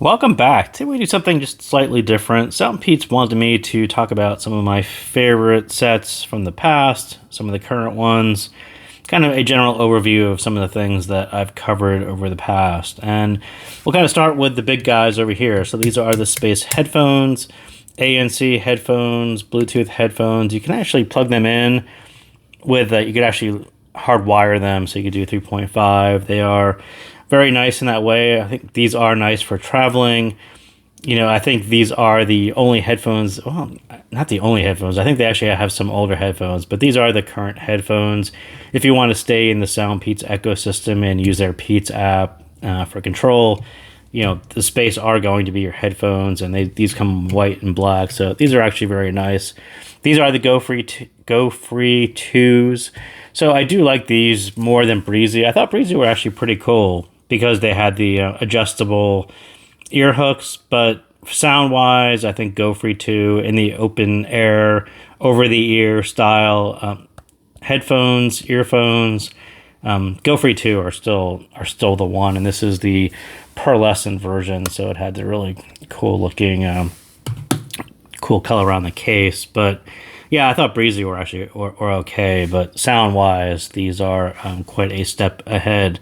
Welcome back. Today we do something just slightly different. SoundPEATS wanted me to talk about some of my favorite sets from the past, some of the current ones, kind of a general overview of some of the things that I've covered over the past. And we'll kind of start with the big guys over here. So these are the Space headphones, ANC headphones, Bluetooth headphones. You can actually plug them in with, you could actually hardwire them, so you could do 3.5. They are very nice in that way. I think these are nice for traveling. I think these are the only headphones. Well, not the only headphones. I think they actually have some older headphones, but these are the current headphones. If you want to stay in the SoundPEATS ecosystem and use their Peats app for control, the Space are going to be your headphones, and these come white and black, so these are actually very nice. These are the GoFree 2s. So I do like these more than Breezy. I thought Breezy were actually pretty cool because they had the adjustable ear hooks, but sound-wise, I think GoFree 2 in the open air, over-the-ear style headphones, earphones, GoFree 2 are still the one, and this is the pearlescent version, so it had the really cool-looking, cool color on the case, but yeah, I thought Breezy were actually or okay, but sound-wise, these are quite a step ahead.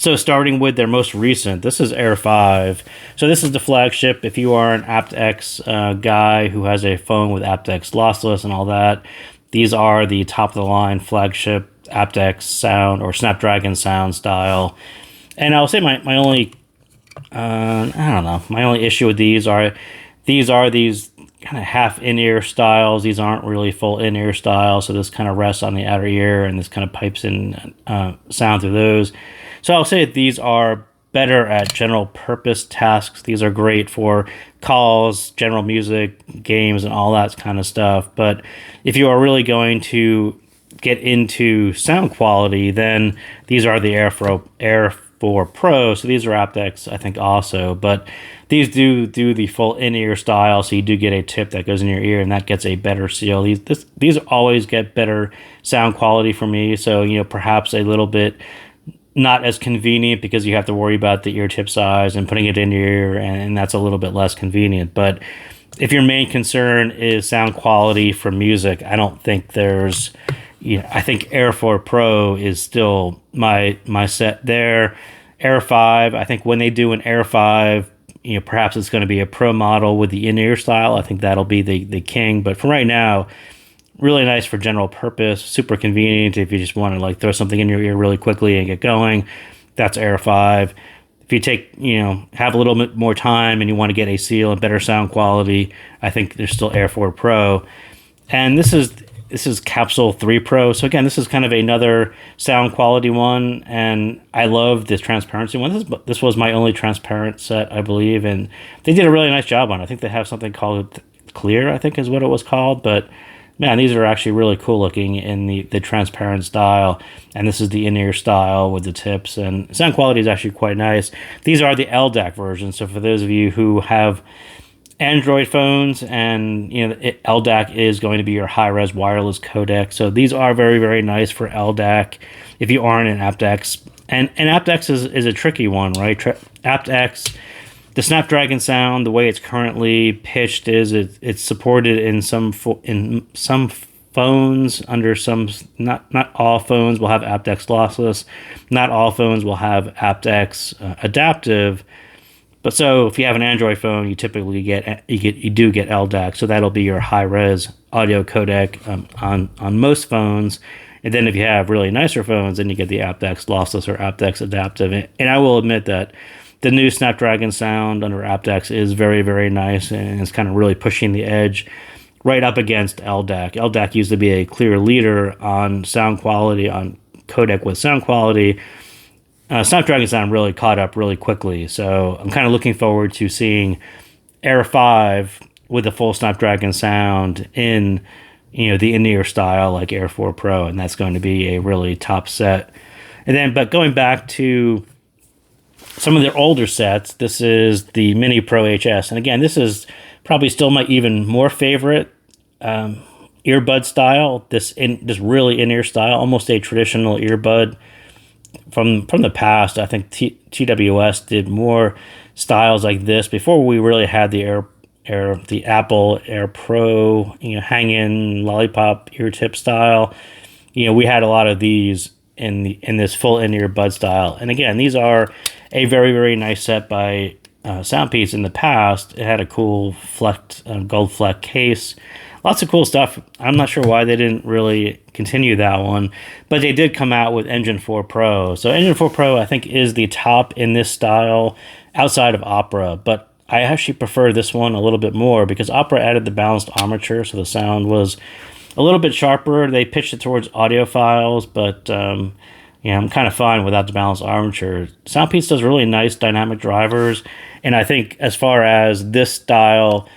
So starting with their most recent, this is Air5. So this is the flagship. If you are an aptX guy who has a phone with aptX lossless and all that, these are the top-of-the-line flagship aptX sound or Snapdragon sound style. And I'll say my only, my only issue with these are these kind of half in-ear styles. These aren't really full in-ear styles, so this kind of rests on the outer ear, and this kind of pipes in sound through those. So I'll say these are better at general purpose tasks. These are great for calls, general music, games, and all that kind of stuff. But if you are really going to get into sound quality, then these are the Air4 Pro. So these are aptX, I think, also. But these do the full in-ear style, so you do get a tip that goes in your ear, and that gets a better seal. These always get better sound quality for me. So perhaps a little bit not as convenient because you have to worry about the ear tip size and putting it in your ear, and that's a little bit less convenient. But if your main concern is sound quality for music, I don't think there's, I think Air4 Pro is still my set there. Air 5, I think when they do an Air 5, perhaps it's going to be a Pro model with the in-ear style. I think that'll be the king. But for right now, really nice for general purpose, super convenient if you just want to throw something in your ear really quickly and get going. That's Air 5. If you take, have a little bit more time and you want to get a seal and better sound quality, I think there's still Air4 Pro. And this is Capsule 3 Pro. So again, this is kind of another sound quality one, and I love this transparency one. This was my only transparent set, I believe, and they did a really nice job on it. I think they have something called Clear, I think is what it was called, but man, these are actually really cool looking in the transparent style, and this is the in-ear style with the tips, and sound quality is actually quite nice. These are the LDAC versions, so for those of you who have Android phones, and LDAC is going to be your high-res wireless codec, so these are very, very nice for LDAC if you aren't an aptX, and aptX is a tricky one, right? aptX, the Snapdragon sound, the way it's currently pitched is it's supported in some phones, under some, not all phones will have aptX lossless, not all phones will have aptX adaptive. But so if you have an Android phone, you typically get LDAC, so that'll be your high-res audio codec on most phones. And then if you have really nicer phones, then you get the aptX lossless or aptX adaptive. And I will admit that the new Snapdragon sound under aptX is very, very nice, and it's kind of really pushing the edge right up against LDAC. LDAC used to be a clear leader on sound quality, on codec with sound quality. Snapdragon sound really caught up really quickly, so I'm kind of looking forward to seeing Air 5 with the full Snapdragon sound in the in-ear style like Air4 Pro, and that's going to be a really top set. And then, but going back to some of their older sets, this is the Mini Pro HS, and again, this is probably still my even more favorite earbud style. This really in-ear style, almost a traditional earbud from the past. I think TWS did more styles like this before we really had the Apple Air Pro, hang-in lollipop ear tip style. We had a lot of these in this full in-ear bud style. And again, these are a very, very nice set by SoundPEATS. In the past, it had a cool gold fleck case. Lots of cool stuff. I'm not sure why they didn't really continue that one, but they did come out with Engine 4 Pro. So Engine 4 Pro, I think, is the top in this style outside of Opera, but I actually prefer this one a little bit more because Opera added the balanced armature, so the sound was a little bit sharper. They pitched it towards audiophiles, but I'm kind of fine without the balanced armature. SoundPEATS does really nice dynamic drivers, and I think as far as this style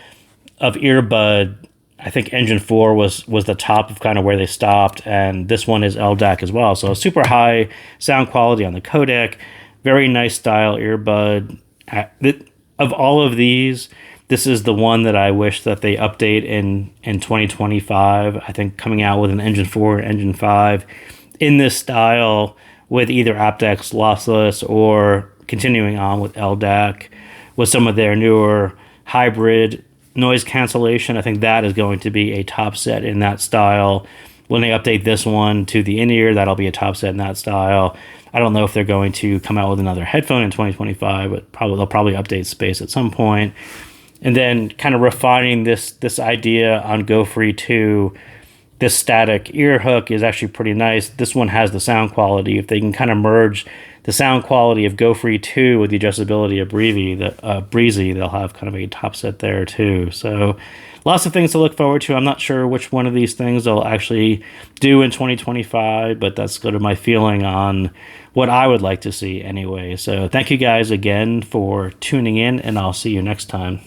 of earbud, I think Engine 4 was the top of kind of where they stopped, and this one is LDAC as well. So super high sound quality on the codec, very nice style earbud. Of all of these, this is the one that I wish that they update in 2025. I think coming out with an Engine 4 or Engine 5 in this style with either aptX lossless or continuing on with LDAC with some of their newer hybrid noise cancellation. I think that is going to be a top set in that style. When they update this one to the in-ear, that'll be a top set in that style. I don't know if they're going to come out with another headphone in 2025, but they'll probably update space at some point. And then kind of refining this idea on GoFree 2, this static ear hook is actually pretty nice. This one has the sound quality. If they can kind of merge the sound quality of GoFree 2 with the adjustability of Breezy, they'll have kind of a top set there too. So lots of things to look forward to. I'm not sure which one of these things they'll actually do in 2025, but that's sort of my feeling on what I would like to see anyway. So thank you guys again for tuning in, and I'll see you next time.